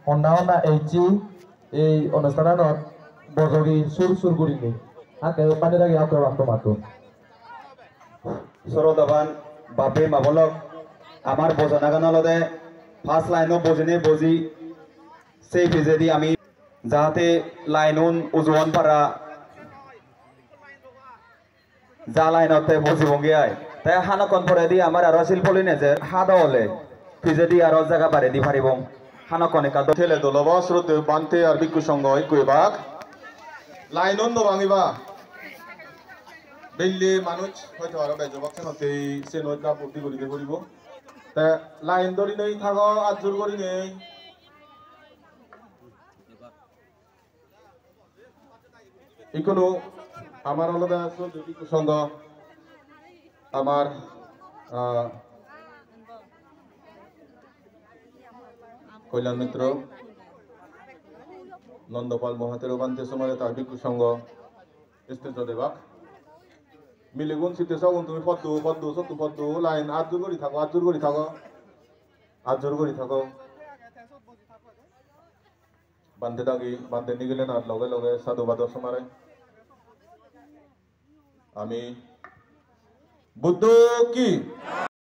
অন্যা অন্যা এই অনুষ্ঠানত বজরি সুর গুড়িনি আকে পানির আগে আকে বাক্য মাতো সরদাবান বাপে মাবলক আমার বোঝানা গান হলদে ফার্স্ট লাইনও বজি সেই ফিজেদি আমি যাহাতে লাইনুন উজওয়ান পারা যা লাইনতে বজিবঙ্গে আয় তাই হানকন পরে দি আমার আরো শিল্পলি নেজে হাদ হলে ফিজেদি আরো জায়গা বাড়ি দি পারিব হানকন একা ঠেলে দলব স্রোতে বানতে আর বিক্ষু সঙ্গ কইবাক লাইনন ভাঙিবা বেললে মানুষ হয়তো আরো বেজবাক সেনতেই সে নয়টা ভর্তি করিতে করিব তা লাইন ধরি নেই থাকো আজুর করি নেই ইকোনো আমার আলাদা শ্রদ্ধেয় বিক্ষু সঙ্গ আমার কল্যাণ মিত্র নন্দপাল মহাতের বান্তে সমাজে তার বিক্ষু সঙ্গ স্টেজ দেবাক মিলিগুন শীতে সগুন তুমি পদ্দু সত্তু পদ্দু লাইন আজুর করি থাকো বান্ধে দাগি বান্ধে নিগেলে না লগে লগে সাধুবাদ সমারে আমি বুদ্ধ কি